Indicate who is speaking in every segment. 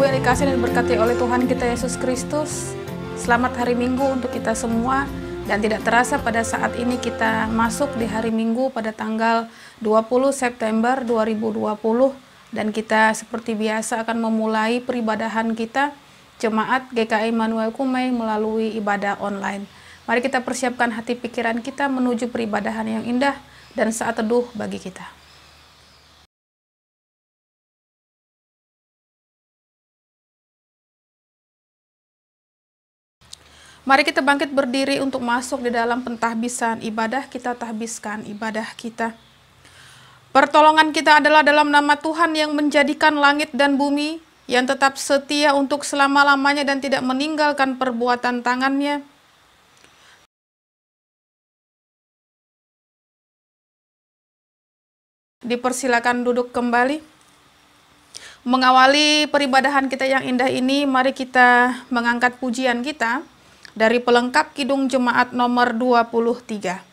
Speaker 1: Ibu yang dikasihi dan diberkati oleh Tuhan kita Yesus Kristus, selamat hari Minggu untuk kita semua. Dan tidak terasa pada saat ini kita masuk di hari Minggu pada tanggal 20 September 2020. Dan kita seperti biasa akan memulai peribadahan kita, Jemaat GKI Immanuel Kumai melalui ibadah online. Mari kita persiapkan hati pikiran kita menuju peribadahan yang indah dan saat teduh bagi kita. Mari kita bangkit berdiri untuk masuk di dalam pentahbisan ibadah. Kita tahbiskan ibadah kita. Pertolongan kita adalah dalam nama Tuhan yang menjadikan langit dan bumi, yang tetap setia untuk selama-lamanya dan tidak meninggalkan perbuatan tangannya. Dipersilakan duduk kembali. Mengawali peribadahan kita yang indah ini, mari kita mengangkat pujian kita dari pelengkap Kidung Jemaat nomor 23.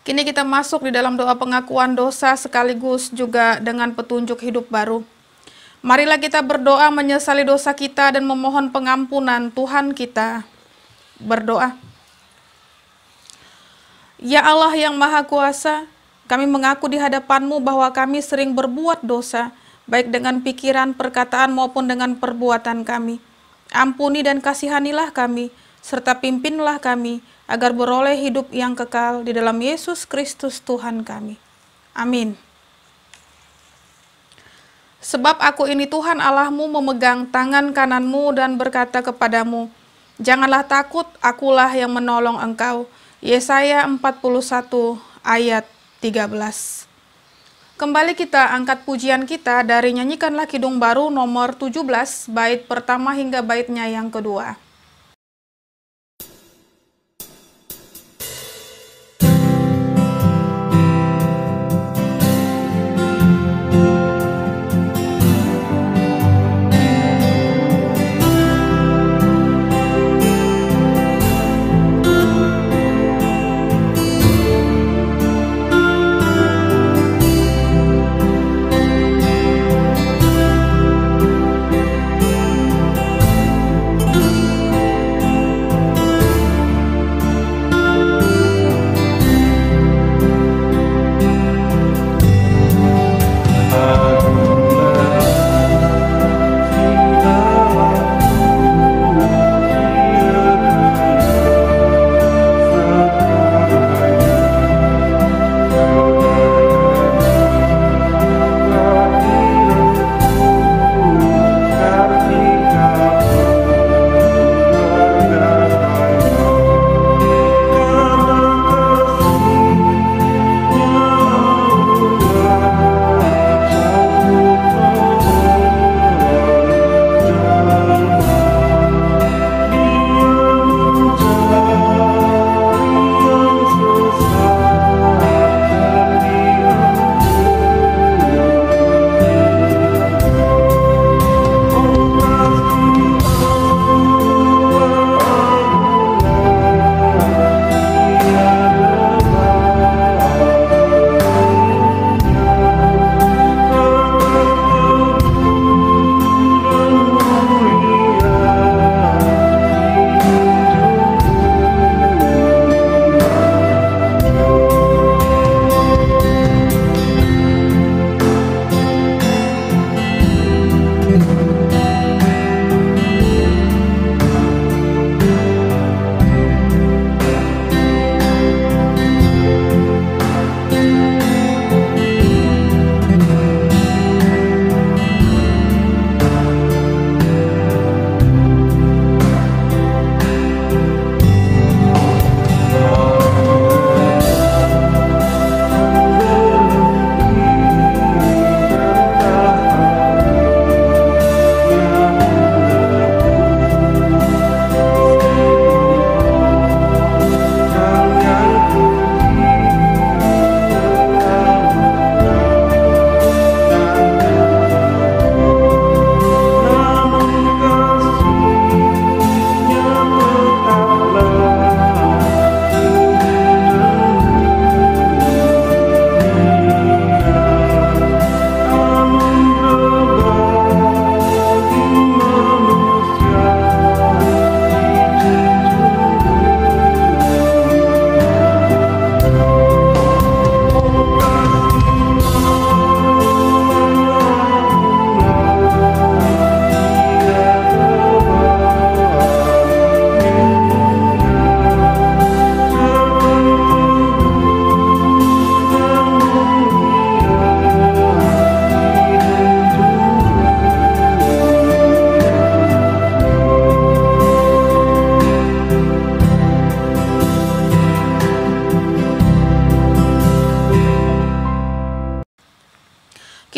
Speaker 1: Kini kita masuk di dalam doa pengakuan dosa sekaligus juga dengan petunjuk hidup baru. Marilah kita berdoa menyesali dosa kita dan memohon pengampunan Tuhan kita. Berdoa. Ya Allah yang Maha Kuasa, kami mengaku di hadapan-Mu bahwa kami sering berbuat dosa, baik dengan pikiran, perkataan maupun dengan perbuatan kami. Ampuni dan kasihanilah kami, serta pimpinlah kami, agar beroleh hidup yang kekal di dalam Yesus Kristus Tuhan kami. Amin. Sebab aku ini Tuhan Allahmu memegang tangan kananmu dan berkata kepadamu, janganlah takut, akulah yang menolong engkau. Yesaya 41 ayat 13. Kembali kita angkat pujian kita dari Nyanyikanlah Kidung Baru nomor 17, bait pertama hingga baitnya yang kedua.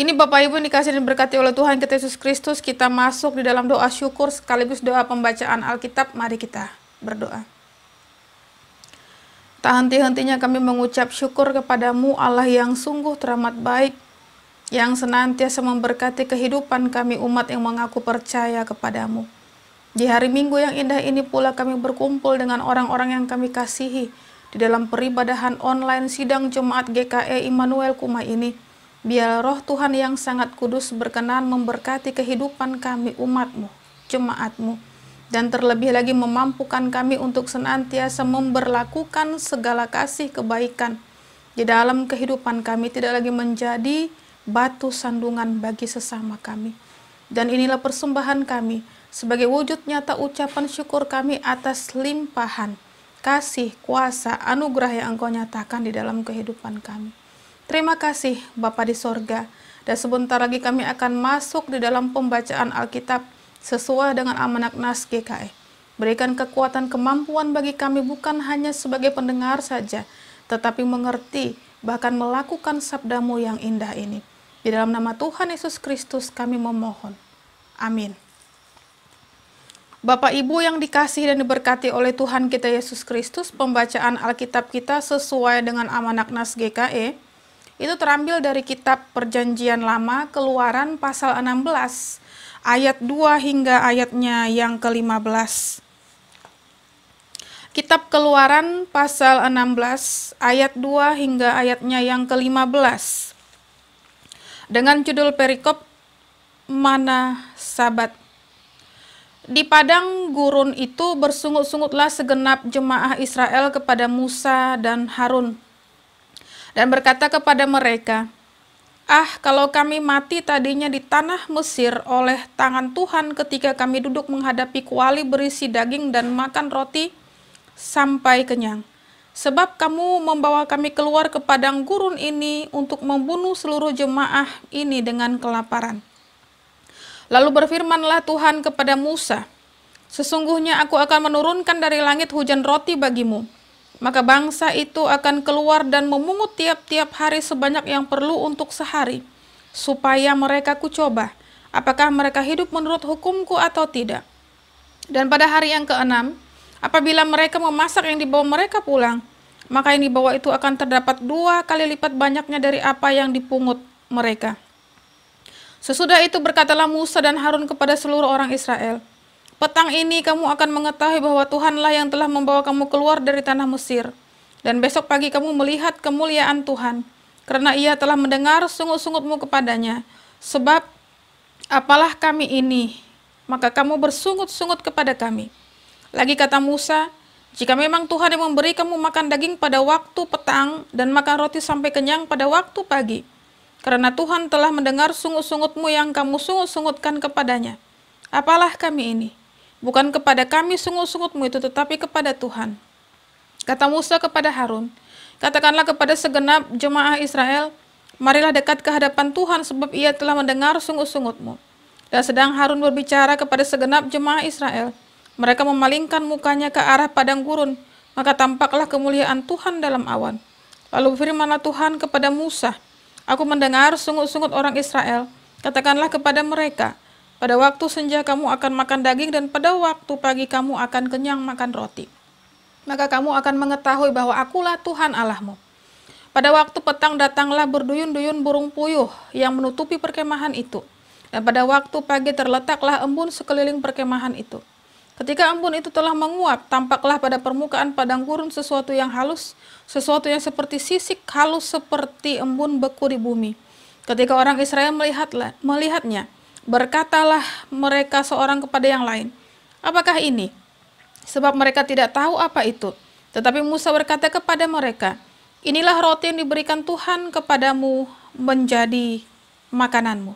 Speaker 1: Kini Bapak Ibu dikasih dan diberkati oleh Tuhan kita Yesus Kristus, kita masuk di dalam doa syukur sekaligus doa pembacaan Alkitab. Mari kita berdoa. Tak henti-hentinya kami mengucap syukur kepadamu Allah yang sungguh teramat baik, yang senantiasa memberkati kehidupan kami umat yang mengaku percaya kepadamu. Di hari Minggu yang indah ini pula kami berkumpul dengan orang-orang yang kami kasihi di dalam peribadahan online sidang Jemaat GKE Immanuel Kumai ini. Biar roh Tuhan yang sangat kudus berkenan memberkati kehidupan kami umat-Mu, jemaat-Mu, dan terlebih lagi memampukan kami untuk senantiasa memberlakukan segala kasih kebaikan di dalam kehidupan kami, tidak lagi menjadi batu sandungan bagi sesama kami. Dan inilah persembahan kami sebagai wujud nyata ucapan syukur kami atas limpahan kasih, kuasa, anugerah yang Engkau nyatakan di dalam kehidupan kami. Terima kasih Bapa di sorga, dan sebentar lagi kami akan masuk di dalam pembacaan Alkitab sesuai dengan amanat Nas GKE. Berikan kekuatan kemampuan bagi kami bukan hanya sebagai pendengar saja, tetapi mengerti bahkan melakukan sabdamu yang indah ini. Di dalam nama Tuhan Yesus Kristus kami memohon. Amin. Bapak Ibu yang dikasihi dan diberkati oleh Tuhan kita Yesus Kristus, pembacaan Alkitab kita sesuai dengan amanat Nas GKE, itu terambil dari kitab Perjanjian Lama, Keluaran pasal 16, ayat 2 hingga ayatnya yang ke-15. Kitab Keluaran pasal 16 ayat 2 hingga ayatnya yang ke-15. Dengan judul perikop Mana Sabat. Di padang gurun itu bersungut-sungutlah segenap jemaah Israel kepada Musa dan Harun dan berkata kepada mereka, kalau kami mati tadinya di tanah Mesir oleh tangan Tuhan ketika kami duduk menghadapi kuali berisi daging dan makan roti sampai kenyang. Sebab kamu membawa kami keluar ke padang gurun ini untuk membunuh seluruh jemaah ini dengan kelaparan. Lalu berfirmanlah Tuhan kepada Musa, sesungguhnya aku akan menurunkan dari langit hujan roti bagimu. Maka bangsa itu akan keluar dan memungut tiap-tiap hari sebanyak yang perlu untuk sehari, supaya mereka kucoba, apakah mereka hidup menurut hukumku atau tidak. Dan pada hari yang ke-6, apabila mereka memasak yang dibawa mereka pulang, maka yang dibawa itu akan terdapat 2 kali lipat banyaknya dari apa yang dipungut mereka. Sesudah itu berkatalah Musa dan Harun kepada seluruh orang Israel, petang ini kamu akan mengetahui bahwa Tuhanlah yang telah membawa kamu keluar dari tanah Mesir. Dan besok pagi kamu melihat kemuliaan Tuhan, karena ia telah mendengar sungut-sungutmu kepadanya. Sebab apalah kami ini, maka kamu bersungut-sungut kepada kami. Lagi kata Musa, jika memang Tuhan yang memberi kamu makan daging pada waktu petang dan makan roti sampai kenyang pada waktu pagi, karena Tuhan telah mendengar sungut-sungutmu yang kamu sungut-sungutkan kepadanya. Apalah kami ini? Bukan kepada kami sungut-sungutmu itu, tetapi kepada Tuhan. Kata Musa kepada Harun, katakanlah kepada segenap jemaah Israel, marilah dekat ke hadapan Tuhan sebab ia telah mendengar sungut-sungutmu. Dan sedang Harun berbicara kepada segenap jemaah Israel, mereka memalingkan mukanya ke arah padang gurun, maka tampaklah kemuliaan Tuhan dalam awan. Lalu firmanlah Tuhan kepada Musa, aku mendengar sungut-sungut orang Israel, katakanlah kepada mereka, pada waktu senja kamu akan makan daging dan pada waktu pagi kamu akan kenyang makan roti. Maka kamu akan mengetahui bahwa akulah Tuhan Allahmu. Pada waktu petang datanglah berduyun-duyun burung puyuh yang menutupi perkemahan itu. Dan pada waktu pagi terletaklah embun sekeliling perkemahan itu. Ketika embun itu telah menguap, tampaklah pada permukaan padang gurun sesuatu yang halus, sesuatu yang seperti sisik halus seperti embun beku di bumi. Ketika orang Israel melihatnya, berkatalah mereka seorang kepada yang lain, apakah ini? Sebab mereka tidak tahu apa itu. Tetapi Musa berkata kepada mereka, inilah roti yang diberikan Tuhan kepadamu menjadi makananmu.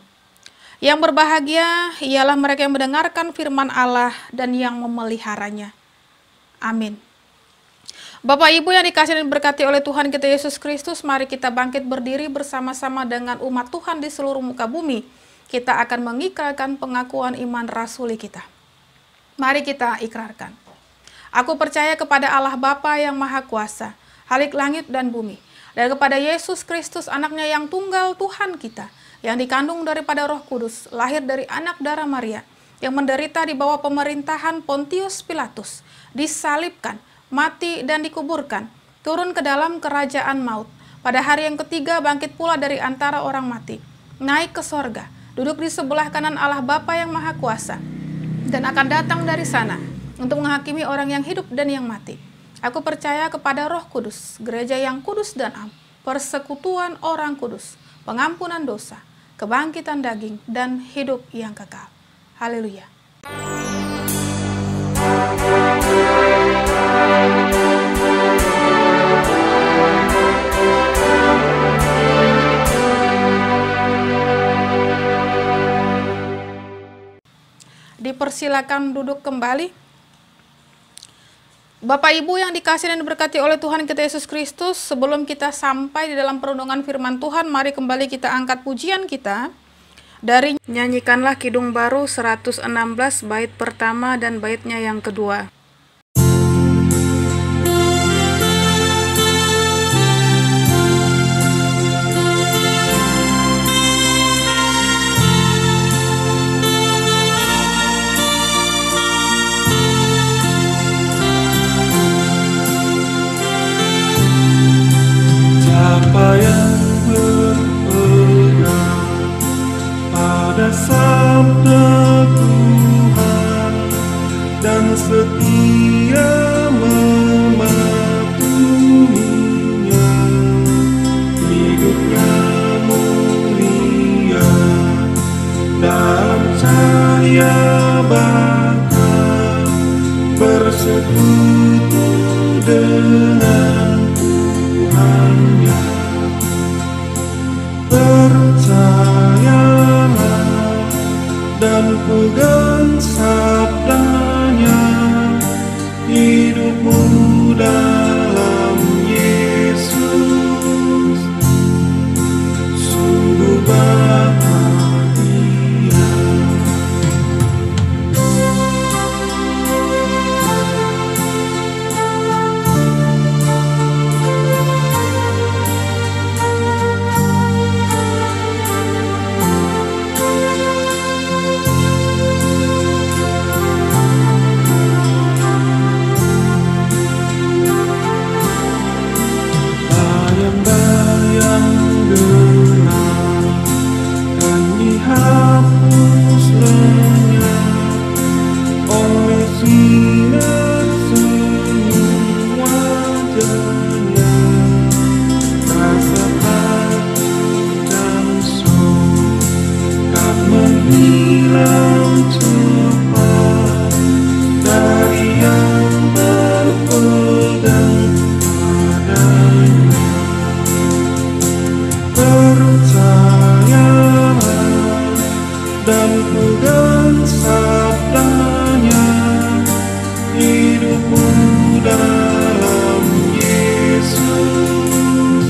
Speaker 1: Yang berbahagia ialah mereka yang mendengarkan firman Allah dan yang memeliharanya. Amin. Bapak Ibu yang dikasihi dan diberkati oleh Tuhan kita Yesus Kristus, mari kita bangkit berdiri bersama-sama dengan umat Tuhan di seluruh muka bumi. Kita akan mengikrarkan pengakuan iman rasuli kita. Mari kita ikrarkan. Aku percaya kepada Allah Bapa yang Maha Kuasa, Khalik langit dan bumi, dan kepada Yesus Kristus anaknya yang tunggal Tuhan kita, yang dikandung daripada Roh Kudus, lahir dari anak darah Maria, yang menderita di bawah pemerintahan Pontius Pilatus, disalibkan, mati dan dikuburkan, turun ke dalam kerajaan maut. Pada hari yang ketiga bangkit pula dari antara orang mati, naik ke sorga, duduk di sebelah kanan Allah Bapa yang Maha Kuasa, dan akan datang dari sana untuk menghakimi orang yang hidup dan yang mati. Aku percaya kepada Roh Kudus, gereja yang kudus dan am, persekutuan orang kudus, pengampunan dosa, kebangkitan daging, dan hidup yang kekal. Haleluya. Dipersilakan duduk kembali. Bapak Ibu yang dikasihi dan diberkati oleh Tuhan kita Yesus Kristus, sebelum kita sampai di dalam perenungan firman Tuhan, mari kembali kita angkat pujian kita dari Nyanyikanlah Kidung Baru 116 bait pertama dan baitnya yang kedua.
Speaker 2: setia mematuhinya, hidupnya mulia dalam cahaya bakal bersekutu dengan Tuhannya. Percayalah dan pegang sabdanya, hidupmu dalam Yesus sungguh bahagia. Bayang-bayang gelap kan dihapus lenyap oleh sinar senyum wajahnya. Rasa takut dan sok kan menghilang cepat dari yang berpegang padanya. Percayalah dan pegang sabdanya, hidupmu dalam Yesus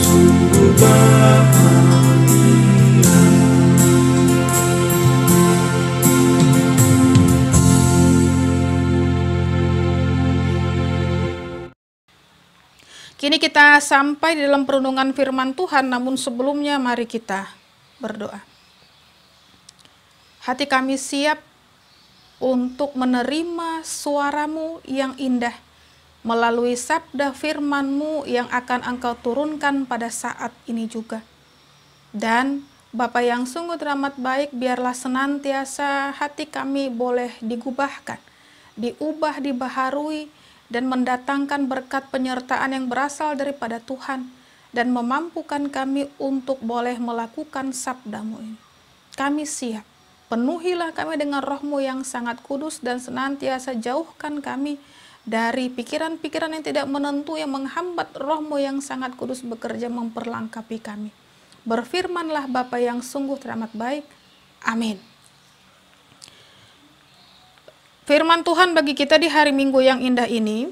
Speaker 2: sungguh bahagia.
Speaker 1: Kini kita sampai di dalam perenungan firman Tuhan, namun sebelumnya mari kita berdoa. Hati kami siap untuk menerima suara-Mu yang indah melalui sabda firman-Mu yang akan Engkau turunkan pada saat ini juga. Dan Bapa yang sungguh teramat baik, biarlah senantiasa hati kami boleh digubahkan, diubah, dibaharui, dan mendatangkan berkat penyertaan yang berasal daripada Tuhan, dan memampukan kami untuk boleh melakukan sabda-Mu ini. Kami siap, penuhilah kami dengan Roh-Mu yang sangat kudus, dan senantiasa jauhkan kami dari pikiran-pikiran yang tidak menentu yang menghambat Roh-Mu yang sangat kudus bekerja memperlengkapi kami. Berfirmanlah Bapa yang sungguh teramat baik. Amin. Firman Tuhan bagi kita di hari Minggu yang indah ini,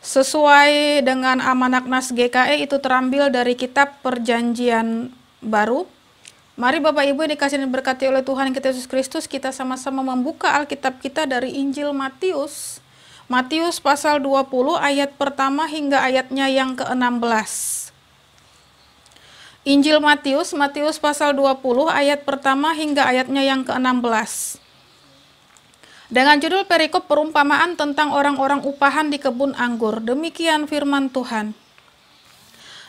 Speaker 1: sesuai dengan amanat Nas GKE, itu terambil dari kitab Perjanjian Baru. Mari Bapak Ibu yang dikasihi dan diberkati oleh Tuhan kita Yesus Kristus, kita sama-sama membuka Alkitab kita dari Injil Matius. Matius pasal 20 ayat pertama hingga ayatnya yang ke-16. Injil Matius pasal 20 ayat pertama hingga ayatnya yang ke-16. Dengan judul perikop perumpamaan tentang orang-orang upahan di kebun anggur. Demikian firman Tuhan.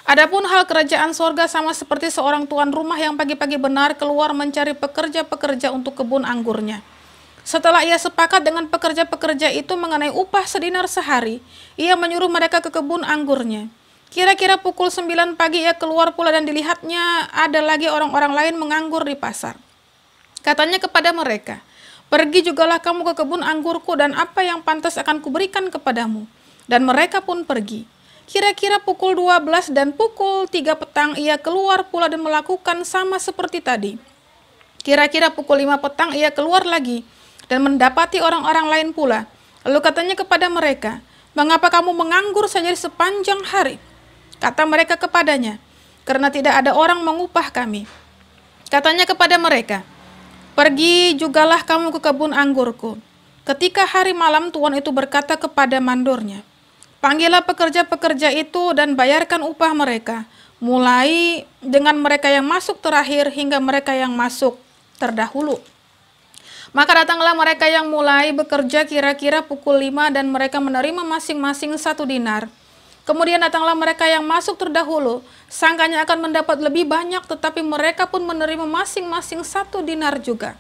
Speaker 1: Adapun hal kerajaan sorga sama seperti seorang tuan rumah yang pagi-pagi benar keluar mencari pekerja-pekerja untuk kebun anggurnya. Setelah ia sepakat dengan pekerja-pekerja itu mengenai upah sedinar sehari, ia menyuruh mereka ke kebun anggurnya. Kira-kira pukul 9 pagi ia keluar pula dan dilihatnya ada lagi orang-orang lain menganggur di pasar. Katanya kepada mereka, "Pergi jugalah kamu ke kebun anggurku, dan apa yang pantas akan kuberikan kepadamu." Dan mereka pun pergi. Kira-kira pukul 12 dan pukul 3 petang ia keluar pula dan melakukan sama seperti tadi. Kira-kira pukul 5 petang ia keluar lagi dan mendapati orang-orang lain pula. Lalu katanya kepada mereka, "Mengapa kamu menganggur saja sepanjang hari?" Kata mereka kepadanya, "Karena tidak ada orang mengupah kami." Katanya kepada mereka, "Pergi jugalah kamu ke kebun anggurku." Ketika hari malam, tuan itu berkata kepada mandornya, "Panggillah pekerja-pekerja itu dan bayarkan upah mereka, mulai dengan mereka yang masuk terakhir hingga mereka yang masuk terdahulu." Maka datanglah mereka yang mulai bekerja kira-kira pukul 5 dan mereka menerima masing-masing 1 dinar. Kemudian datanglah mereka yang masuk terdahulu, sangkanya akan mendapat lebih banyak, tetapi mereka pun menerima masing-masing 1 dinar juga.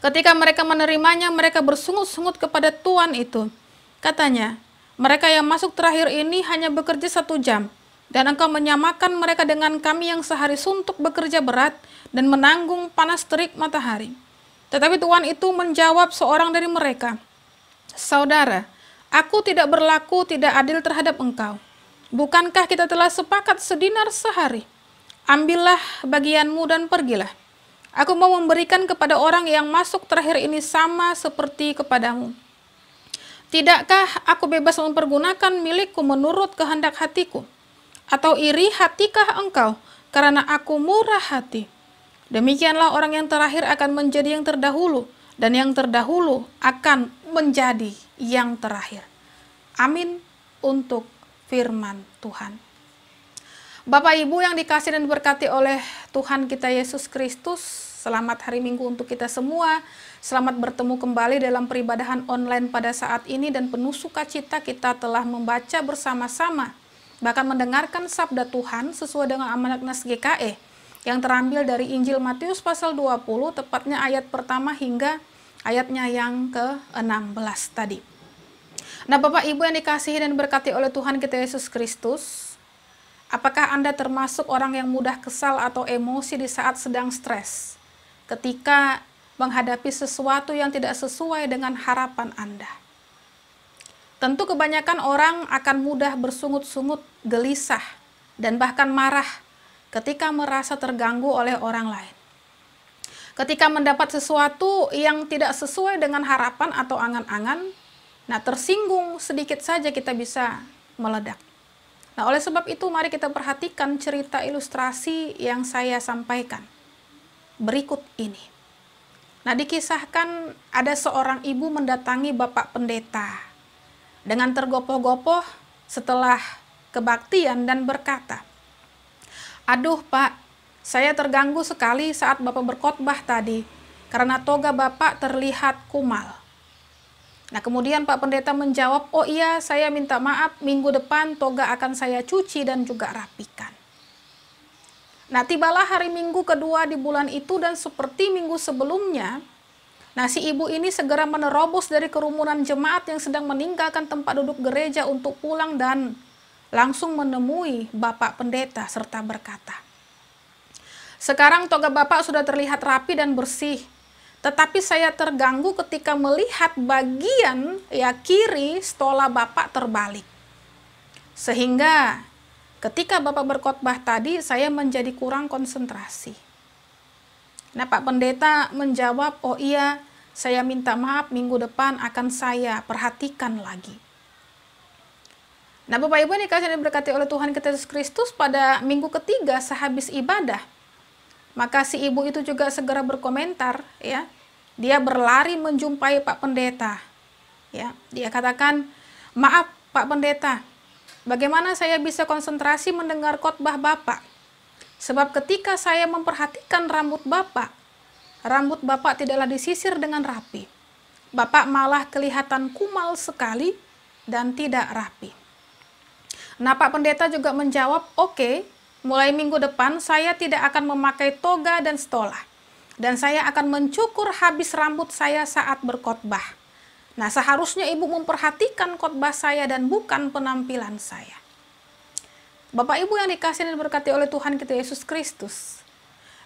Speaker 1: Ketika mereka menerimanya, mereka bersungut-sungut kepada tuan itu. Katanya, mereka yang masuk terakhir ini hanya bekerja 1 jam, dan engkau menyamakan mereka dengan kami yang sehari suntuk bekerja berat dan menanggung panas terik matahari. Tetapi tuan itu menjawab seorang dari mereka, Saudara, aku tidak berlaku tidak adil terhadap engkau. Bukankah kita telah sepakat sedinar sehari? Ambillah bagianmu dan pergilah. Aku mau memberikan kepada orang yang masuk terakhir ini sama seperti kepadamu. Tidakkah aku bebas mempergunakan milikku menurut kehendak hatiku? Atau iri hatikah engkau karena aku murah hati? Demikianlah orang yang terakhir akan menjadi yang terdahulu, dan yang terdahulu akan menjadi yang terakhir. Amin untuk firman Tuhan. Bapak Ibu yang dikasihi dan diberkati oleh Tuhan kita Yesus Kristus, selamat hari Minggu untuk kita semua. Selamat bertemu kembali dalam peribadahan online pada saat ini, dan penuh sukacita kita telah membaca bersama-sama, bahkan mendengarkan sabda Tuhan sesuai dengan amanat Nas GKE yang terambil dari Injil Matius pasal 20, tepatnya ayat pertama hingga ayatnya yang ke-16 tadi. Nah, Bapak Ibu yang dikasihi dan diberkati oleh Tuhan kita Yesus Kristus, apakah Anda termasuk orang yang mudah kesal atau emosi di saat sedang stres, ketika menghadapi sesuatu yang tidak sesuai dengan harapan Anda? Tentu kebanyakan orang akan mudah bersungut-sungut, gelisah, dan bahkan marah ketika merasa terganggu oleh orang lain. Ketika mendapat sesuatu yang tidak sesuai dengan harapan atau angan-angan, nah tersinggung sedikit saja kita bisa meledak. Nah, oleh sebab itu mari kita perhatikan cerita ilustrasi yang saya sampaikan berikut ini. Nah, dikisahkan ada seorang ibu mendatangi Bapak Pendeta dengan tergopoh-gopoh setelah kebaktian dan berkata, "Aduh Pak, saya terganggu sekali saat Bapak berkhotbah tadi karena toga Bapak terlihat kumal." Nah, kemudian Pak Pendeta menjawab, "Oh iya, saya minta maaf, minggu depan toga akan saya cuci dan juga rapikan." Nah, tibalah hari Minggu kedua di bulan itu, dan seperti minggu sebelumnya, nah si ibu ini segera menerobos dari kerumunan jemaat yang sedang meninggalkan tempat duduk gereja untuk pulang dan langsung menemui Bapak Pendeta serta berkata, "Sekarang toga Bapak sudah terlihat rapi dan bersih, tetapi saya terganggu ketika melihat bagian kiri stola Bapak terbalik. Sehingga ketika Bapak berkhotbah tadi, saya menjadi kurang konsentrasi." Nah, Pak Pendeta menjawab, "Oh iya, saya minta maaf, minggu depan akan saya perhatikan lagi." Nah, Bapak Ibu yang dikasihi dan diberkati oleh Tuhan kita Yesus Kristus, pada minggu ketiga sehabis ibadah, maka si ibu itu juga segera berkomentar, ya. Dia berlari menjumpai Pak Pendeta. Ya, dia katakan, "Maaf Pak Pendeta, bagaimana saya bisa konsentrasi mendengar khotbah Bapak? Sebab ketika saya memperhatikan rambut Bapak tidaklah disisir dengan rapi. Bapak malah kelihatan kumal sekali dan tidak rapi." Nah, Pak Pendeta juga menjawab, "Oke, mulai minggu depan saya tidak akan memakai toga dan stola. Dan saya akan mencukur habis rambut saya saat berkhotbah. Nah, seharusnya ibu memperhatikan khotbah saya dan bukan penampilan saya." Bapak Ibu yang dikasihi dan diberkati oleh Tuhan kita Yesus Kristus,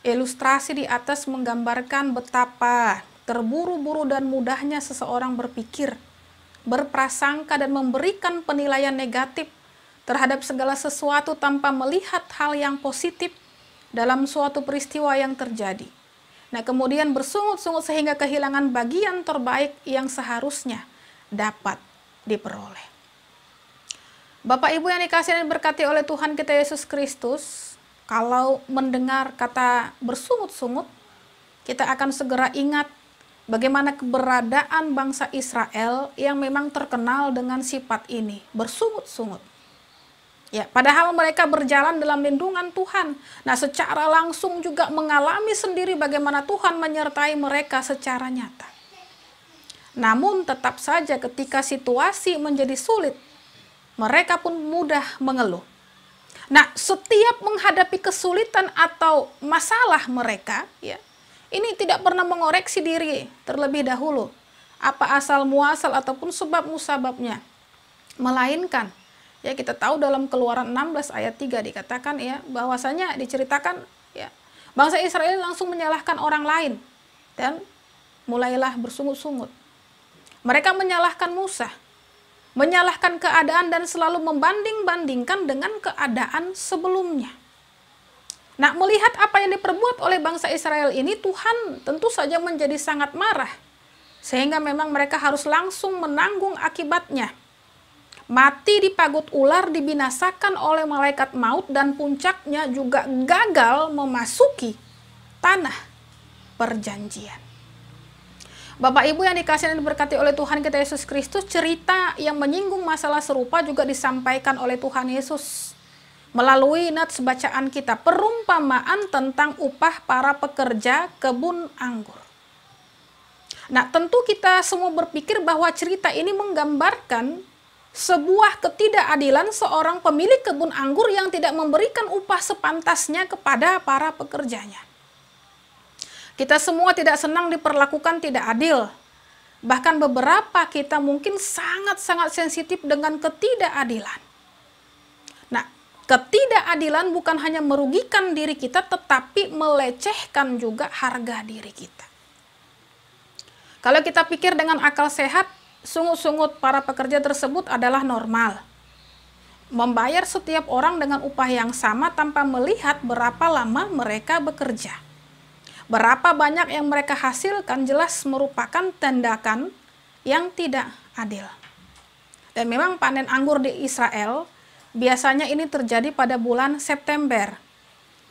Speaker 1: ilustrasi di atas menggambarkan betapa terburu-buru dan mudahnya seseorang berpikir, berprasangka, dan memberikan penilaian negatif terhadap segala sesuatu tanpa melihat hal yang positif dalam suatu peristiwa yang terjadi. Nah, kemudian bersungut-sungut sehingga kehilangan bagian terbaik yang seharusnya dapat diperoleh. Bapak Ibu yang dikasihi dan diberkati oleh Tuhan kita Yesus Kristus, kalau mendengar kata bersungut-sungut, kita akan segera ingat bagaimana keberadaan bangsa Israel yang memang terkenal dengan sifat ini, bersungut-sungut. Ya, padahal mereka berjalan dalam lindungan Tuhan. Nah, secara langsung juga mengalami sendiri bagaimana Tuhan menyertai mereka secara nyata. Namun tetap saja ketika situasi menjadi sulit, mereka pun mudah mengeluh. Nah, setiap menghadapi kesulitan atau masalah mereka, ya, ini tidak pernah mengoreksi diri terlebih dahulu. Apa asal muasal ataupun sebab musababnya. Melainkan, ya kita tahu dalam Keluaran 16 ayat 3 dikatakan ya, bahwasanya diceritakan ya, bangsa Israel langsung menyalahkan orang lain dan mulailah bersungut-sungut. Mereka menyalahkan Musa, menyalahkan keadaan dan selalu membanding-bandingkan dengan keadaan sebelumnya. Nah, melihat apa yang diperbuat oleh bangsa Israel ini, Tuhan tentu saja menjadi sangat marah. Sehingga memang mereka harus langsung menanggung akibatnya. Mati dipagut ular, dibinasakan oleh malaikat maut, dan puncaknya juga gagal memasuki tanah perjanjian. Bapak Ibu yang dikasihi dan diberkati oleh Tuhan kita Yesus Kristus, cerita yang menyinggung masalah serupa juga disampaikan oleh Tuhan Yesus melalui nats bacaan kita, perumpamaan tentang upah para pekerja kebun anggur. Nah, tentu kita semua berpikir bahwa cerita ini menggambarkan sebuah ketidakadilan seorang pemilik kebun anggur yang tidak memberikan upah sepantasnya kepada para pekerjanya. Kita semua tidak senang diperlakukan tidak adil. Bahkan beberapa kita mungkin sangat-sangat sensitif dengan ketidakadilan. Nah, ketidakadilan bukan hanya merugikan diri kita, tetapi melecehkan juga harga diri kita. Kalau kita pikir dengan akal sehat, sungut-sungut para pekerja tersebut adalah normal. Membayar setiap orang dengan upah yang sama tanpa melihat berapa lama mereka bekerja. Berapa banyak yang mereka hasilkan jelas merupakan tindakan yang tidak adil. Dan memang panen anggur di Israel, biasanya ini terjadi pada bulan September.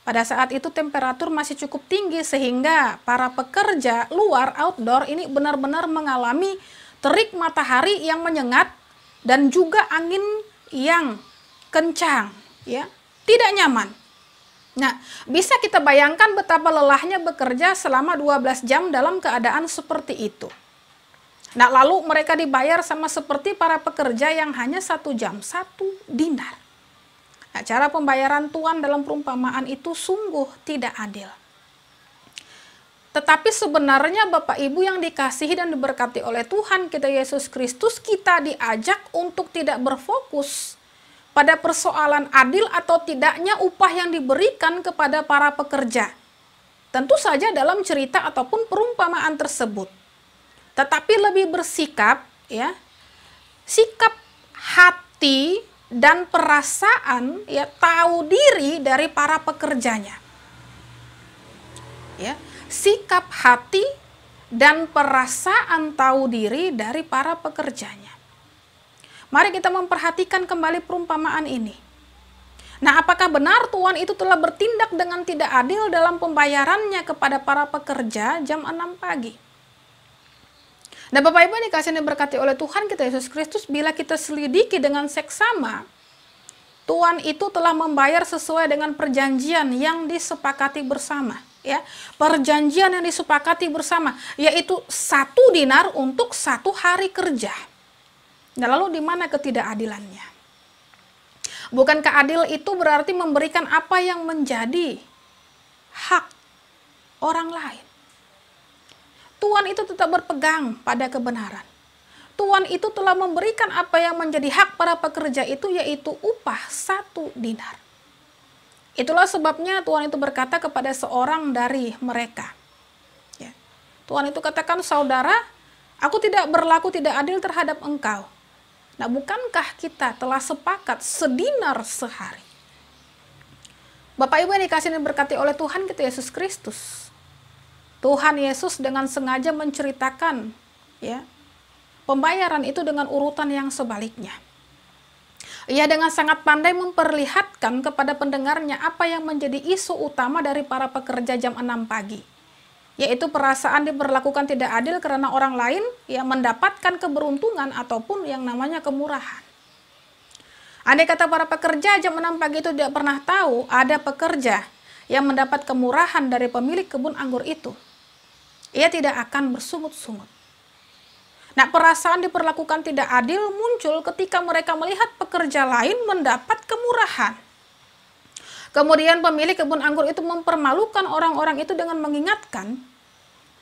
Speaker 1: Pada saat itu temperatur masih cukup tinggi sehingga para pekerja luar outdoor ini benar-benar mengalami terik matahari yang menyengat dan juga angin yang kencang, ya, tidak nyaman. Nah, bisa kita bayangkan betapa lelahnya bekerja selama 12 jam dalam keadaan seperti itu. Nah, lalu mereka dibayar sama seperti para pekerja yang hanya 1 jam, 1 dinar. Nah, cara pembayaran Tuhan dalam perumpamaan itu sungguh tidak adil. Tetapi sebenarnya Bapak Ibu yang dikasihi dan diberkati oleh Tuhan kita Yesus Kristus, kita diajak untuk tidak berfokus pada persoalan adil atau tidaknya upah yang diberikan kepada para pekerja. Tentu saja dalam cerita ataupun perumpamaan tersebut. Tetapi lebih bersikap, ya, sikap hati dan perasaan, ya, tahu diri dari para pekerjanya. Ya, sikap hati dan perasaan tahu diri dari para pekerjanya. Mari kita memperhatikan kembali perumpamaan ini. Nah, apakah benar Tuhan itu telah bertindak dengan tidak adil dalam pembayarannya kepada para pekerja jam 6 pagi? Nah, Bapak Ibu yang dikasihi dan diberkati oleh Tuhan kita Yesus Kristus, bila kita selidiki dengan seksama, Tuhan itu telah membayar sesuai dengan perjanjian yang disepakati bersama. Ya, perjanjian yang disepakati bersama, yaitu 1 dinar untuk 1 hari kerja. Nah, lalu di mana ketidakadilannya? Bukankah adil itu berarti memberikan apa yang menjadi hak orang lain? Tuhan itu tetap berpegang pada kebenaran. Tuhan itu telah memberikan apa yang menjadi hak para pekerja itu, yaitu upah 1 dinar. Itulah sebabnya Tuhan itu berkata kepada seorang dari mereka. Ya. Tuhan itu katakan, saudara, aku tidak berlaku tidak adil terhadap engkau. Nah, bukankah kita telah sepakat sedinar sehari? Bapak Ibu yang dikasihi dan diberkati oleh Tuhan kita Yesus Kristus. Tuhan Yesus dengan sengaja menceritakan, ya, pembayaran itu dengan urutan yang sebaliknya. Ia dengan sangat pandai memperlihatkan kepada pendengarnya apa yang menjadi isu utama dari para pekerja jam 6 pagi. Yaitu perasaan diperlakukan tidak adil karena orang lain yang mendapatkan keberuntungan ataupun yang namanya kemurahan. Andai kata para pekerja jam 6 pagi itu tidak pernah tahu ada pekerja yang mendapat kemurahan dari pemilik kebun anggur itu, ia tidak akan bersungut-sungut. Nah, perasaan diperlakukan tidak adil muncul ketika mereka melihat pekerja lain mendapat kemurahan. Kemudian pemilik kebun anggur itu mempermalukan orang-orang itu dengan mengingatkan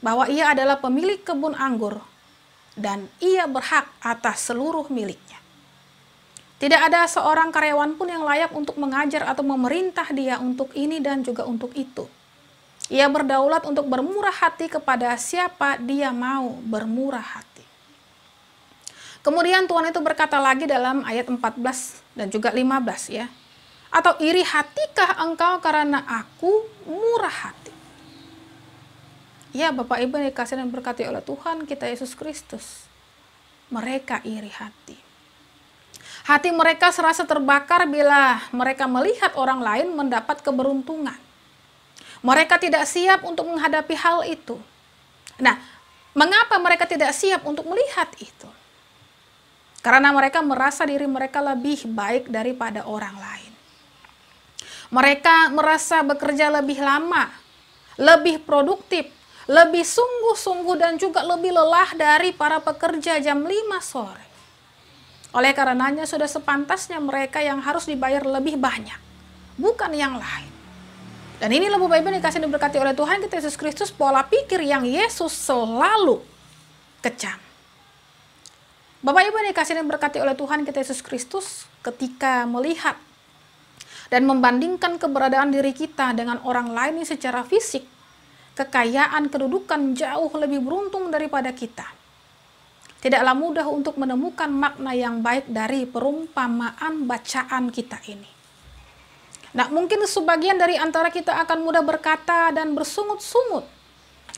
Speaker 1: bahwa ia adalah pemilik kebun anggur dan ia berhak atas seluruh miliknya. Tidak ada seorang karyawan pun yang layak untuk mengajar atau memerintah dia untuk ini dan juga untuk itu. Ia berdaulat untuk bermurah hati kepada siapa dia mau bermurah hati. Kemudian Tuhan itu berkata lagi dalam ayat 14 dan juga 15 ya. Atau iri hatikah engkau karena aku murah hati? Ya Bapak Ibu yang dikasihi dan berkati oleh Tuhan kita Yesus Kristus. Mereka iri hati. Hati mereka serasa terbakar bila mereka melihat orang lain mendapat keberuntungan. Mereka tidak siap untuk menghadapi hal itu. Nah, mengapa mereka tidak siap untuk melihat itu? Karena mereka merasa diri mereka lebih baik daripada orang lain. Mereka merasa bekerja lebih lama, lebih produktif, lebih sungguh-sungguh dan juga lebih lelah dari para pekerja jam 5 sore. Oleh karenanya sudah sepantasnya mereka yang harus dibayar lebih banyak, bukan yang lain. Dan inilah Bapak Ibu yang dikasihi dan diberkati oleh Tuhan kita Yesus Kristus, pola pikir yang Yesus selalu kecam. Bapak Ibu yang dikasihi dan diberkati oleh Tuhan kita Yesus Kristus, ketika melihat dan membandingkan keberadaan diri kita dengan orang lain yang secara fisik, kekayaan, kedudukan jauh lebih beruntung daripada kita. Tidaklah mudah untuk menemukan makna yang baik dari perumpamaan bacaan kita ini. Nah, mungkin sebagian dari antara kita akan mudah berkata dan bersungut-sungut.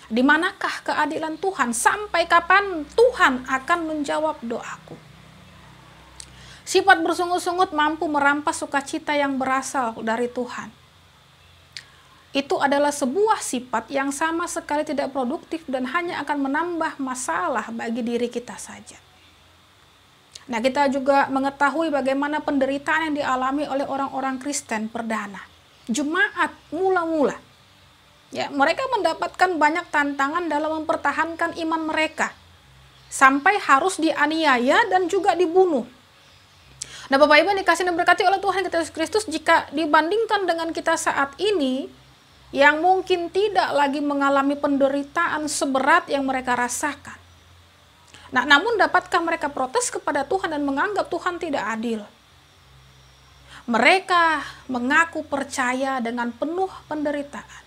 Speaker 1: Di manakah keadilan Tuhan? Sampai kapan Tuhan akan menjawab doaku? Sifat bersungut-sungut mampu merampas sukacita yang berasal dari Tuhan. Itu adalah sebuah sifat yang sama sekali tidak produktif dan hanya akan menambah masalah bagi diri kita saja. Nah, kita juga mengetahui bagaimana penderitaan yang dialami oleh orang-orang Kristen perdana. Jemaat mula-mula. Ya, mereka mendapatkan banyak tantangan dalam mempertahankan iman mereka. Sampai harus dianiaya dan juga dibunuh. Nah, Bapak Ibu yang dikasihi dan diberkati oleh Tuhan kita Yesus Kristus, jika dibandingkan dengan kita saat ini, yang mungkin tidak lagi mengalami penderitaan seberat yang mereka rasakan. Nah, namun dapatkah mereka protes kepada Tuhan dan menganggap Tuhan tidak adil? Mereka mengaku percaya dengan penuh penderitaan.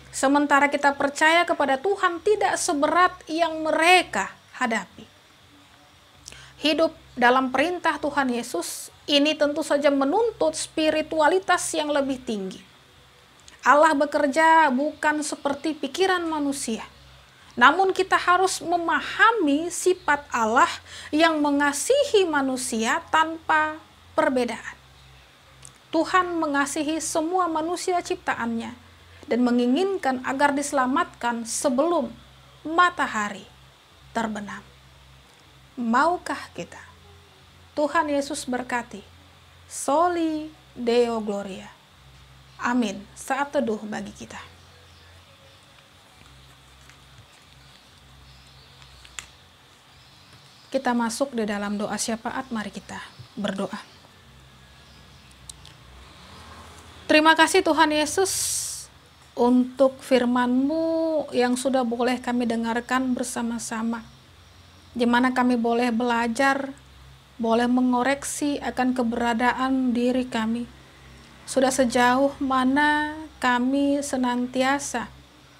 Speaker 1: Sementara kita percaya kepada Tuhan tidak seberat yang mereka hadapi. Hidup dalam perintah Tuhan Yesus ini tentu saja menuntut spiritualitas yang lebih tinggi. Allah bekerja bukan seperti pikiran manusia. Namun kita harus memahami sifat Allah yang mengasihi manusia tanpa perbedaan. Tuhan mengasihi semua manusia ciptaannya dan menginginkan agar diselamatkan sebelum matahari terbenam. Maukah kita? Tuhan Yesus berkati. Soli Deo Gloria. Amin. Saat teduh bagi kita. Kita masuk di dalam doa syafaat, mari kita berdoa. Terima kasih Tuhan Yesus untuk firman-Mu yang sudah boleh kami dengarkan bersama-sama. Di mana kami boleh belajar, boleh mengoreksi akan keberadaan diri kami. Sudah sejauh mana kami senantiasa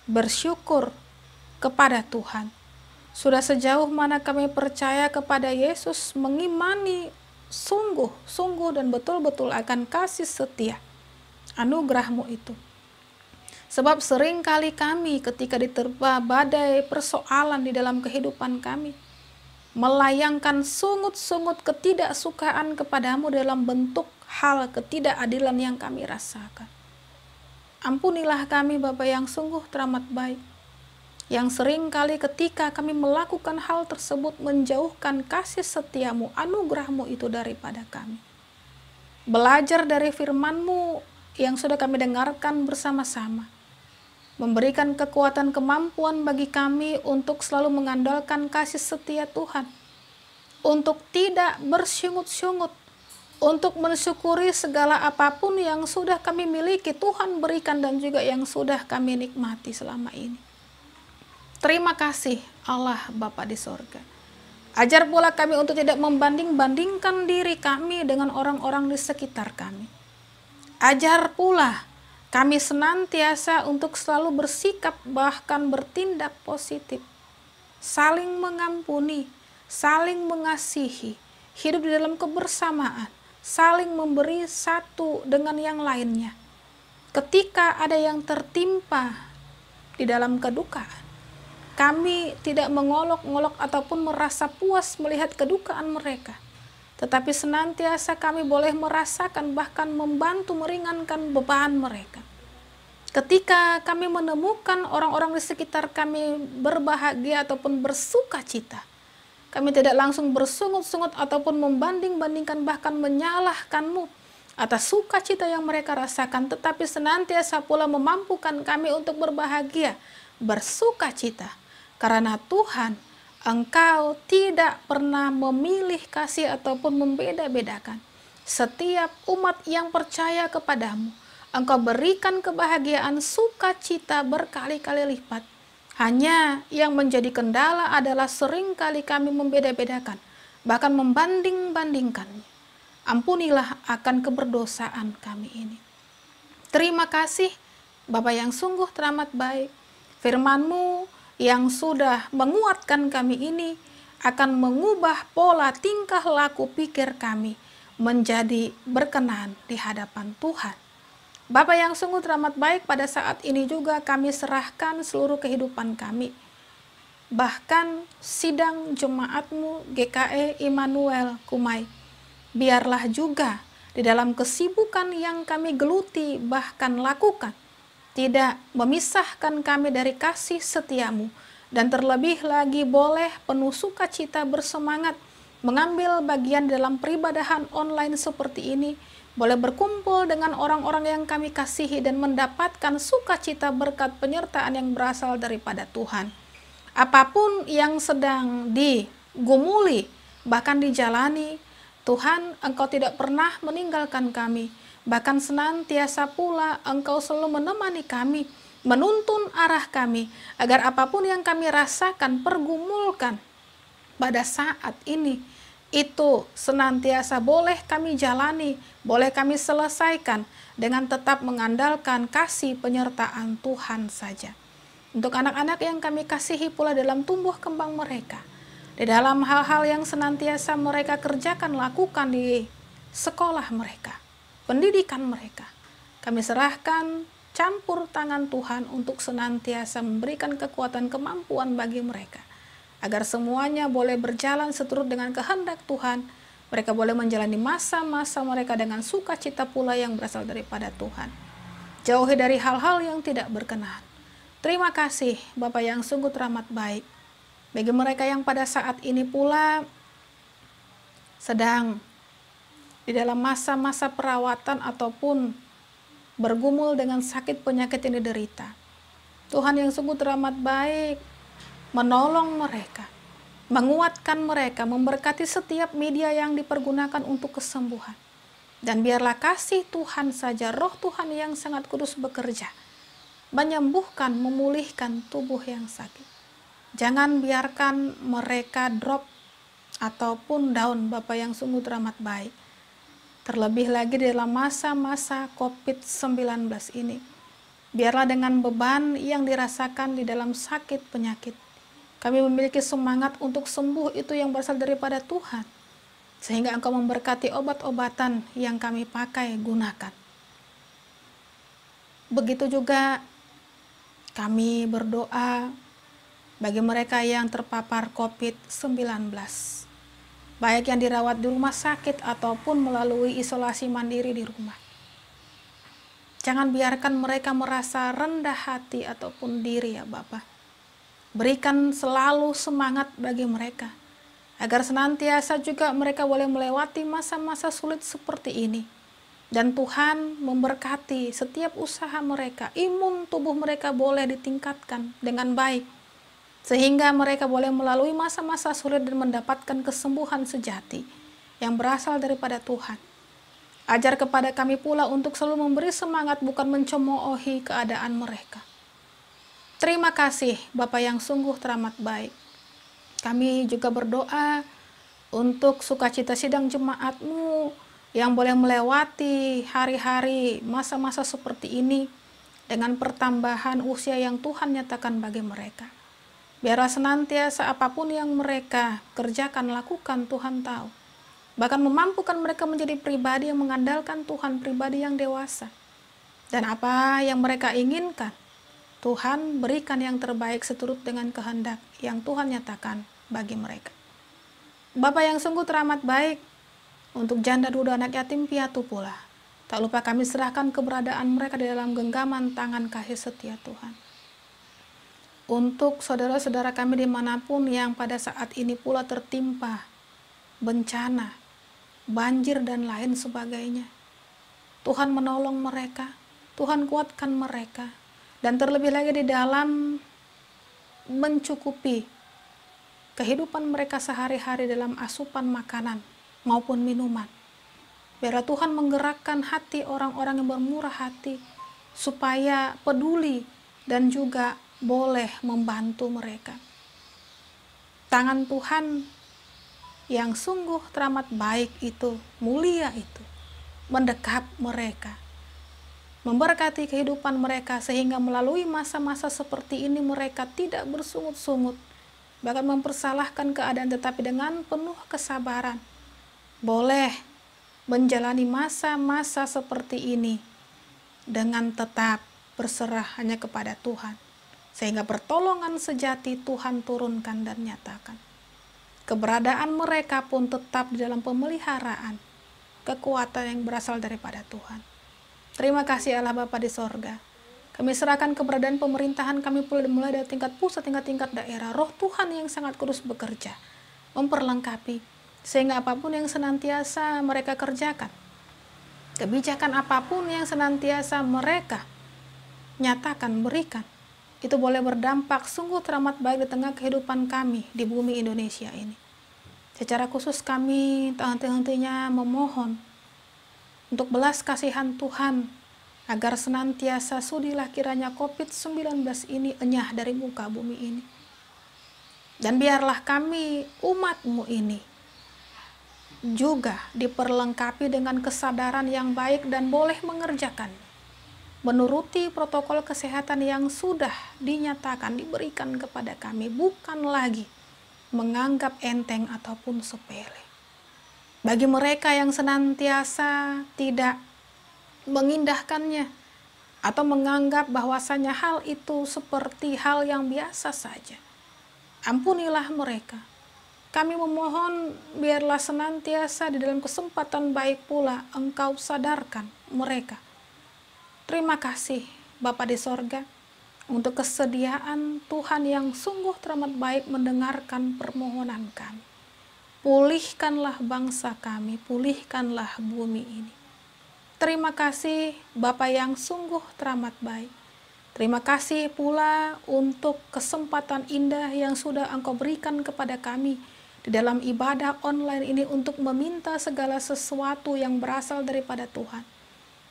Speaker 1: bersyukur kepada Tuhan. Sudah sejauh mana kami percaya kepada Yesus, mengimani sungguh-sungguh dan betul-betul akan kasih setia anugerah-Mu itu. Sebab sering kali kami ketika diterpa badai persoalan di dalam kehidupan kami, melayangkan sungut-sungut ketidaksukaan kepadamu dalam bentuk hal ketidakadilan yang kami rasakan. Ampunilah kami Bapa yang sungguh teramat baik, yang sering kali ketika kami melakukan hal tersebut menjauhkan kasih setiamu, anugerahmu itu daripada kami. Belajar dari firman-Mu yang sudah kami dengarkan bersama-sama, memberikan kekuatan kemampuan bagi kami untuk selalu mengandalkan kasih setia Tuhan, untuk tidak bersyungut-syungut, untuk mensyukuri segala apapun yang sudah kami miliki, Tuhan berikan dan juga yang sudah kami nikmati selama ini. Terima kasih Allah Bapa di sorga. Ajar pula kami untuk tidak membanding-bandingkan diri kami dengan orang-orang di sekitar kami. Ajar pula kami senantiasa untuk selalu bersikap bahkan bertindak positif. Saling mengampuni, saling mengasihi, hidup di dalam kebersamaan, saling memberi satu dengan yang lainnya. Ketika ada yang tertimpa di dalam kedukaan, kami tidak mengolok-ngolok ataupun merasa puas melihat kedukaan mereka. Tetapi senantiasa kami boleh merasakan bahkan membantu meringankan beban mereka. Ketika kami menemukan orang-orang di sekitar kami berbahagia ataupun bersuka cita, kami tidak langsung bersungut-sungut ataupun membanding-bandingkan bahkan menyalahkanmu atas sukacita yang mereka rasakan, tetapi senantiasa pula memampukan kami untuk berbahagia, bersuka cita. Karena Tuhan, Engkau tidak pernah memilih kasih ataupun membeda-bedakan. Setiap umat yang percaya kepadamu, Engkau berikan kebahagiaan sukacita berkali-kali lipat. Hanya yang menjadi kendala adalah seringkali kami membeda-bedakan, bahkan membanding-bandingkannya. Ampunilah akan keberdosaan kami ini. Terima kasih Bapa yang sungguh teramat baik. Firman-Mu yang sudah menguatkan kami ini akan mengubah pola tingkah laku pikir kami menjadi berkenan di hadapan Tuhan. Bapa yang sungguh teramat baik, pada saat ini juga kami serahkan seluruh kehidupan kami. Bahkan sidang jemaat-Mu GKE Immanuel Kumai. Biarlah juga di dalam kesibukan yang kami geluti bahkan lakukan, tidak memisahkan kami dari kasih setia-Mu, dan terlebih lagi boleh penuh sukacita bersemangat mengambil bagian dalam peribadahan online seperti ini, boleh berkumpul dengan orang-orang yang kami kasihi dan mendapatkan sukacita berkat penyertaan yang berasal daripada Tuhan. Apapun yang sedang digumuli bahkan dijalani, Tuhan, Engkau tidak pernah meninggalkan kami. Bahkan senantiasa pula Engkau selalu menemani kami, menuntun arah kami, agar apapun yang kami rasakan, pergumulkan pada saat ini, itu senantiasa boleh kami jalani, boleh kami selesaikan dengan tetap mengandalkan kasih penyertaan Tuhan saja. Untuk anak-anak yang kami kasihi pula dalam tumbuh kembang mereka, di dalam hal-hal yang senantiasa mereka kerjakan, lakukan di sekolah mereka, pendidikan mereka, kami serahkan campur tangan Tuhan untuk senantiasa memberikan kekuatan kemampuan bagi mereka, agar semuanya boleh berjalan seturut dengan kehendak Tuhan. Mereka boleh menjalani masa-masa mereka dengan sukacita pula yang berasal daripada Tuhan. Jauhi dari hal-hal yang tidak berkenan. Terima kasih Bapa yang sungguh teramat baik. Bagi mereka yang pada saat ini pula sedang di dalam masa-masa perawatan ataupun bergumul dengan sakit penyakit yang diderita, Tuhan yang sungguh teramat baik menolong mereka, menguatkan mereka, memberkati setiap media yang dipergunakan untuk kesembuhan. Dan biarlah kasih Tuhan saja, roh Tuhan yang sangat kudus bekerja, menyembuhkan, memulihkan tubuh yang sakit. Jangan biarkan mereka drop ataupun down, Bapa yang sungguh teramat baik. Terlebih lagi dalam masa-masa COVID-19 ini, biarlah dengan beban yang dirasakan di dalam sakit penyakit, kami memiliki semangat untuk sembuh itu yang berasal daripada Tuhan. Sehingga Engkau memberkati obat-obatan yang kami pakai, gunakan. Begitu juga kami berdoa bagi mereka yang terpapar COVID-19. Baik yang dirawat di rumah sakit ataupun melalui isolasi mandiri di rumah. Jangan biarkan mereka merasa rendah hati ataupun diri ya Bapa. Berikan selalu semangat bagi mereka, agar senantiasa juga mereka boleh melewati masa-masa sulit seperti ini. Dan Tuhan memberkati setiap usaha mereka, imun tubuh mereka boleh ditingkatkan dengan baik, sehingga mereka boleh melalui masa-masa sulit dan mendapatkan kesembuhan sejati yang berasal daripada Tuhan. Ajar kepada kami pula untuk selalu memberi semangat, bukan mencemoohi keadaan mereka. Terima kasih Bapa yang sungguh teramat baik. Kami juga berdoa untuk sukacita sidang jemaat-Mu yang boleh melewati hari-hari masa-masa seperti ini dengan pertambahan usia yang Tuhan nyatakan bagi mereka. Biarlah senantiasa apapun yang mereka kerjakan, lakukan, Tuhan tahu. Bahkan memampukan mereka menjadi pribadi yang mengandalkan Tuhan, pribadi yang dewasa. Dan apa yang mereka inginkan, Tuhan berikan yang terbaik seturut dengan kehendak yang Tuhan nyatakan bagi mereka. Bapa yang sungguh teramat baik, untuk janda duda anak yatim piatu pula, tak lupa kami serahkan keberadaan mereka di dalam genggaman tangan kasih setia Tuhan. Untuk saudara-saudara kami dimanapun yang pada saat ini pula tertimpa bencana, banjir dan lain sebagainya, Tuhan menolong mereka, Tuhan kuatkan mereka, dan terlebih lagi di dalam mencukupi kehidupan mereka sehari-hari dalam asupan makanan maupun minuman. Biarlah Tuhan menggerakkan hati orang-orang yang bermurah hati supaya peduli dan juga boleh membantu mereka. Tangan Tuhan yang sungguh teramat baik itu, mulia itu, mendekap mereka, memberkati kehidupan mereka sehingga melalui masa-masa seperti ini mereka tidak bersungut-sungut, bahkan mempersalahkan keadaan, tetapi dengan penuh kesabaran boleh menjalani masa-masa seperti ini dengan tetap berserah hanya kepada Tuhan, sehingga pertolongan sejati Tuhan turunkan dan nyatakan. Keberadaan mereka pun tetap di dalam pemeliharaan kekuatan yang berasal daripada Tuhan. Terima kasih Allah Bapa di sorga. Kami serahkan keberadaan pemerintahan kami mulai dari tingkat pusat hingga tingkat daerah. Roh Tuhan yang sangat kudus bekerja, memperlengkapi, sehingga apapun yang senantiasa mereka kerjakan, kebijakan apapun yang senantiasa mereka nyatakan, berikan, itu boleh berdampak sungguh teramat baik di tengah kehidupan kami di bumi Indonesia ini. Secara khusus kami tak henti-hentinya memohon untuk belas kasihan Tuhan, agar senantiasa sudilah kiranya COVID-19 ini enyah dari muka bumi ini. Dan biarlah kami umat-Mu ini juga diperlengkapi dengan kesadaran yang baik dan boleh mengerjakan, menuruti protokol kesehatan yang sudah dinyatakan, diberikan kepada kami, bukan lagi menganggap enteng ataupun sepele. Bagi mereka yang senantiasa tidak mengindahkannya atau menganggap bahwasanya hal itu seperti hal yang biasa saja, ampunilah mereka. Kami memohon biarlah senantiasa di dalam kesempatan baik pula Engkau sadarkan mereka. Terima kasih Bapa di sorga untuk kesediaan Tuhan yang sungguh teramat baik mendengarkan permohonan kami. Pulihkanlah bangsa kami, pulihkanlah bumi ini. Terima kasih Bapa yang sungguh teramat baik. Terima kasih pula untuk kesempatan indah yang sudah Engkau berikan kepada kami di dalam ibadah online ini untuk meminta segala sesuatu yang berasal daripada Tuhan.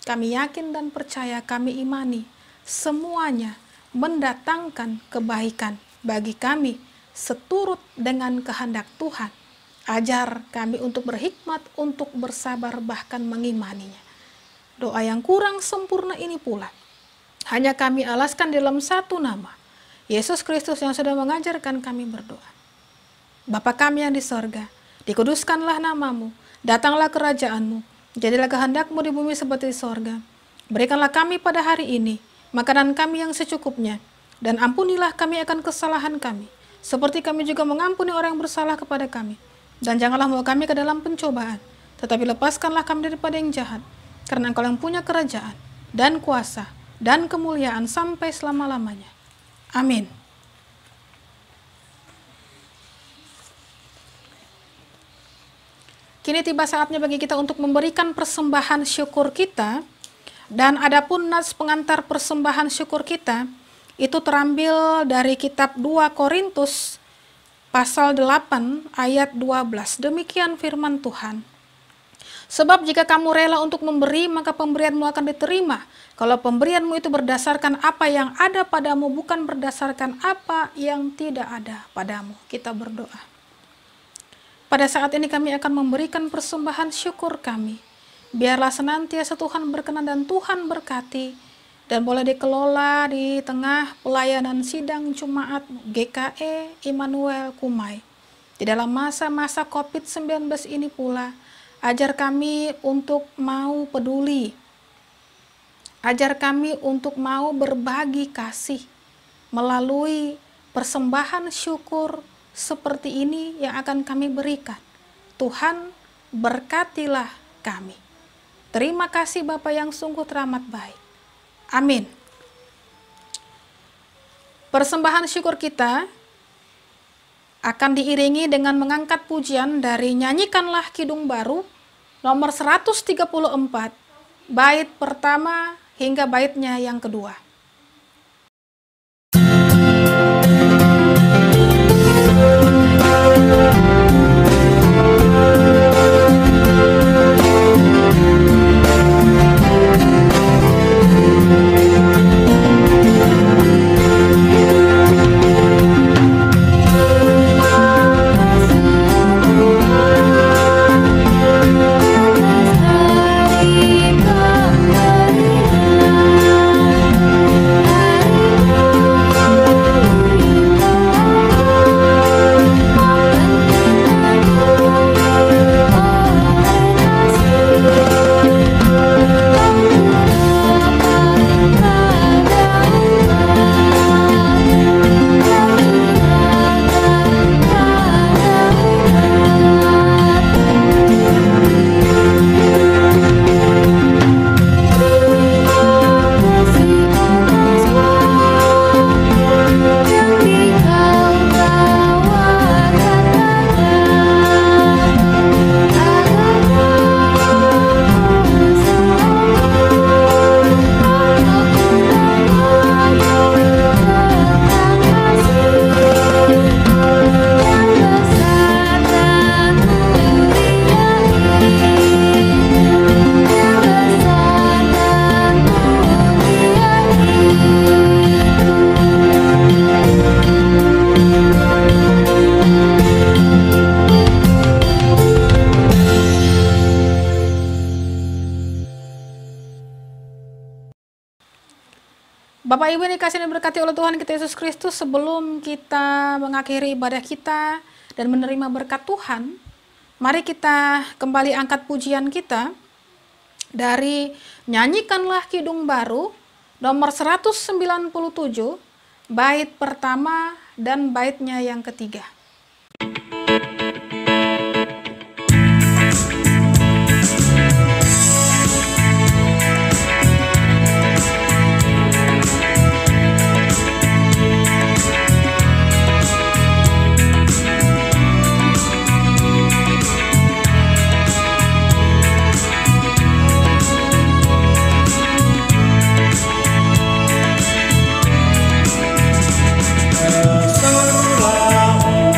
Speaker 1: Kami yakin dan percaya, kami imani semuanya mendatangkan kebaikan bagi kami seturut dengan kehendak Tuhan. Ajar kami untuk berhikmat, untuk bersabar, bahkan mengimaninya. Doa yang kurang sempurna ini pula hanya kami alaskan dalam satu nama, Yesus Kristus yang sudah mengajarkan kami berdoa. Bapa kami yang di sorga, dikuduskanlah namamu, datanglah kerajaan-Mu, jadilah kehendak-Mu di bumi seperti di sorga. Berikanlah kami pada hari ini makanan kami yang secukupnya, dan ampunilah kami akan kesalahan kami, seperti kami juga mengampuni orang yang bersalah kepada kami. Dan janganlah membawa kami ke dalam pencobaan, tetapi lepaskanlah kami daripada yang jahat, karena Engkau yang punya kerajaan, dan kuasa, dan kemuliaan sampai selama-lamanya. Amin. Kini tiba saatnya bagi kita untuk memberikan persembahan syukur kita. Dan adapun nas pengantar persembahan syukur kita itu terambil dari kitab 2 Korintus pasal 8 ayat 12. Demikian firman Tuhan. Sebab jika kamu rela untuk memberi, maka pemberianmu akan diterima. Kalau pemberianmu itu berdasarkan apa yang ada padamu, bukan berdasarkan apa yang tidak ada padamu. Kita berdoa. Pada saat ini kami akan memberikan persembahan syukur kami. Biarlah senantiasa Tuhan berkenan dan Tuhan berkati, dan boleh dikelola di tengah pelayanan sidang Jumat GKE Immanuel Kumai. Di dalam masa-masa COVID-19 ini pula, ajar kami untuk mau peduli. Ajar kami untuk mau berbagi kasih melalui persembahan syukur seperti ini yang akan kami berikan. Tuhan, berkatilah kami. Terima kasih Bapa yang sungguh teramat baik. Amin. Persembahan syukur kita akan diiringi dengan mengangkat pujian dari Nyanyikanlah Kidung Baru nomor 134, bait pertama hingga baitnya yang kedua. Bapak Ibu yang dikasihi dan diberkati oleh Tuhan kita Yesus Kristus, sebelum kita mengakhiri ibadah kita dan menerima berkat Tuhan, mari kita kembali angkat pujian kita dari Nyanyikanlah Kidung Baru nomor 197, bait pertama dan baitnya yang ketiga.
Speaker 2: Dasarlah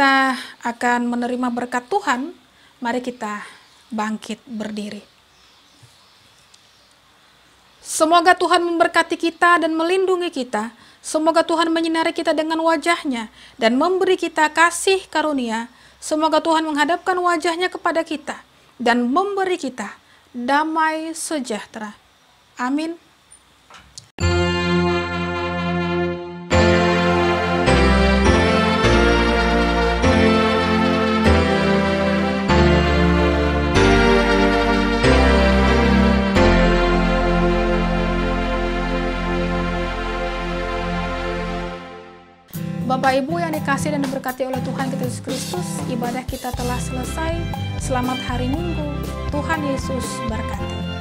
Speaker 1: kita akan menerima berkat Tuhan, mari kita bangkit berdiri. Semoga Tuhan memberkati kita dan melindungi kita. Semoga Tuhan menyinari kita dengan wajah-Nya dan memberi kita kasih karunia. Semoga Tuhan menghadapkan wajah-Nya kepada kita dan memberi kita damai sejahtera. Amin. Bapak Ibu yang dikasihi dan diberkati oleh Tuhan kita Yesus Kristus, ibadah kita telah selesai. Selamat hari Minggu. Tuhan Yesus berkati.